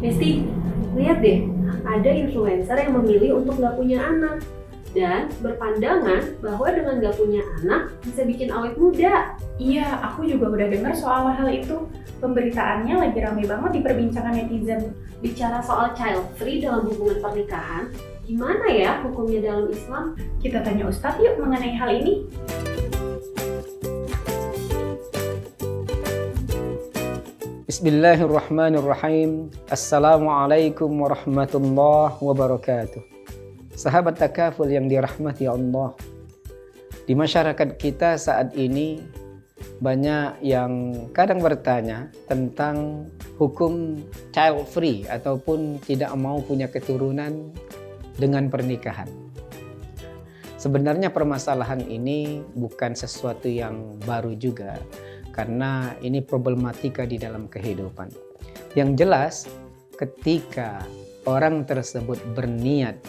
Besti, lihat deh, ada influencer yang memilih untuk nggak punya anak dan berpandangan bahwa dengan nggak punya anak bisa bikin awet muda. Iya, aku juga udah dengar soal hal itu. Pemberitaannya lagi ramai banget diperbincangkan netizen. Bicara soal child free dalam hubungan pernikahan, gimana ya hukumnya dalam Islam? Kita tanya Ustadz yuk mengenai hal ini. Bismillahirrahmanirrahim. Assalamualaikum warahmatullahi wabarakatuh. Sahabat takaful yang dirahmati Allah. Di masyarakat kita saat ini banyak yang kadang bertanya tentang hukum child free ataupun tidak mau punya keturunan dengan pernikahan. Sebenarnya permasalahan ini bukan sesuatu yang baru juga, karena ini problematika di dalam kehidupan. Yang jelas, ketika orang tersebut berniat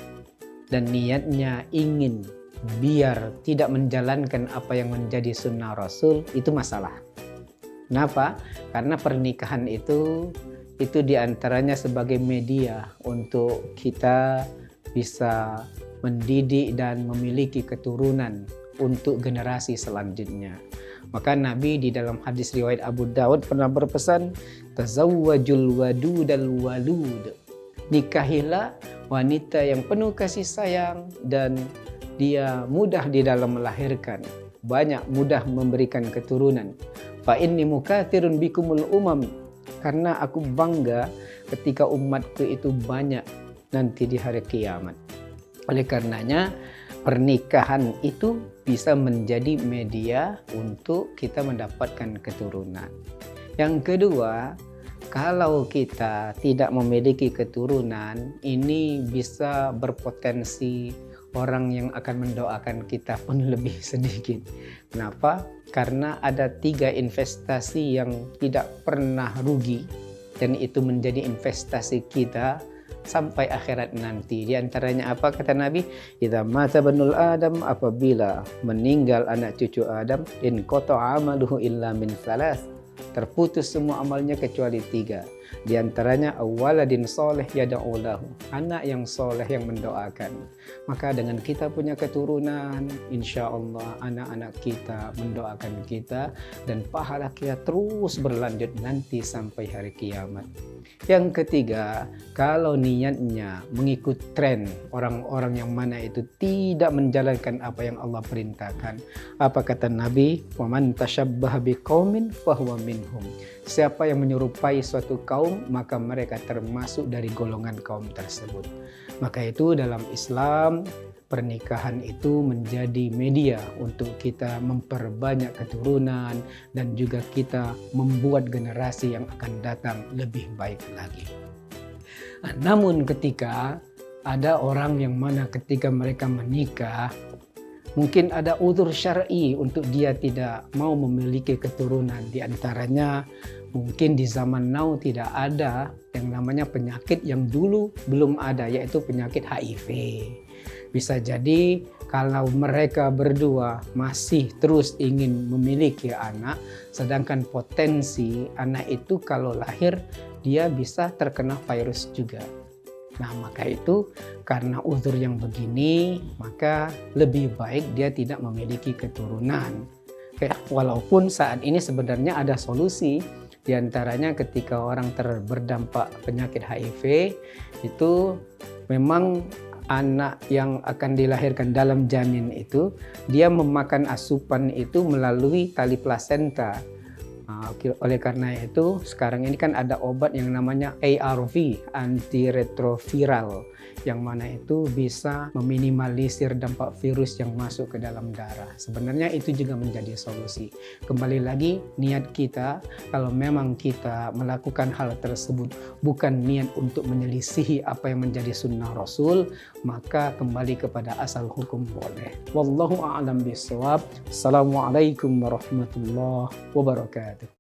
dan niatnya ingin biar tidak menjalankan apa yang menjadi sunnah Rasul, itu masalah. Kenapa? Karena pernikahan itu diantaranya sebagai media untuk kita bisa mendidik dan memiliki keturunan untuk generasi selanjutnya. Maka Nabi di dalam hadis riwayat Abu Dawud pernah berpesan, tazawwajul wadudal walud. Nikahilah wanita yang penuh kasih sayang dan dia mudah di dalam melahirkan, banyak mudah memberikan keturunan. Fa inni mukatsirun bikumul umam, karena aku bangga ketika umatku itu banyak nanti di hari kiamat. Oleh karenanya pernikahan itu bisa menjadi media untuk kita mendapatkan keturunan. Yang kedua, kalau kita tidak memiliki keturunan, ini bisa berpotensi orang yang akan mendoakan kita pun lebih sedikit. Kenapa? Karena ada 3 investasi yang tidak pernah rugi dan itu menjadi investasi kita sampai akhirat nanti. Di antaranya apa kata Nabi? Idza mata banul Adam, apabila meninggal anak cucu Adam, in qata'a amaluhu illa min salas. Terputus semua amalnya kecuali 3. Di antaranya awaladin soleh yada'u lahu, anak yang soleh yang mendoakan. Maka dengan kita punya keturunan, insya Allah anak-anak kita mendoakan kita dan pahala kita terus berlanjut nanti sampai hari kiamat. Yang ketiga, kalau niatnya mengikut tren orang-orang yang mana itu tidak menjalankan apa yang Allah perintahkan. Apa kata Nabi? Wa man tashabbaha biqaumin fahuwa minhum. Siapa yang menyerupai suatu kaum, maka mereka termasuk dari golongan kaum tersebut. Maka itu dalam Islam, pernikahan itu menjadi media untuk kita memperbanyak keturunan dan juga kita membuat generasi yang akan datang lebih baik lagi. Namun ketika ada orang yang mana ketika mereka menikah, mungkin ada uzur syar'i untuk dia tidak mau memiliki keturunan. Di antaranya mungkin di zaman now tidak ada yang namanya penyakit yang dulu belum ada, yaitu penyakit HIV. Bisa jadi kalau mereka berdua masih terus ingin memiliki anak, sedangkan potensi anak itu kalau lahir dia bisa terkena virus juga. Nah, maka itu karena uzur yang begini, maka lebih baik dia tidak memiliki keturunan. Walaupun saat ini sebenarnya ada solusi, di antaranya ketika orang berdampak penyakit HIV, itu memang anak yang akan dilahirkan dalam janin itu, dia memakan asupan itu melalui tali plasenta. Oleh karena itu sekarang ini kan ada obat yang namanya ARV, antiretroviral, yang mana itu bisa meminimalisir dampak virus yang masuk ke dalam darah. Sebenarnya itu juga menjadi solusi. Kembali lagi, niat kita, kalau memang kita melakukan hal tersebut bukan niat untuk menyelisihi apa yang menjadi sunnah Rasul, maka kembali kepada asal hukum boleh. Wallahu a'lam bishawab. Assalamualaikum warahmatullahi wabarakatuh.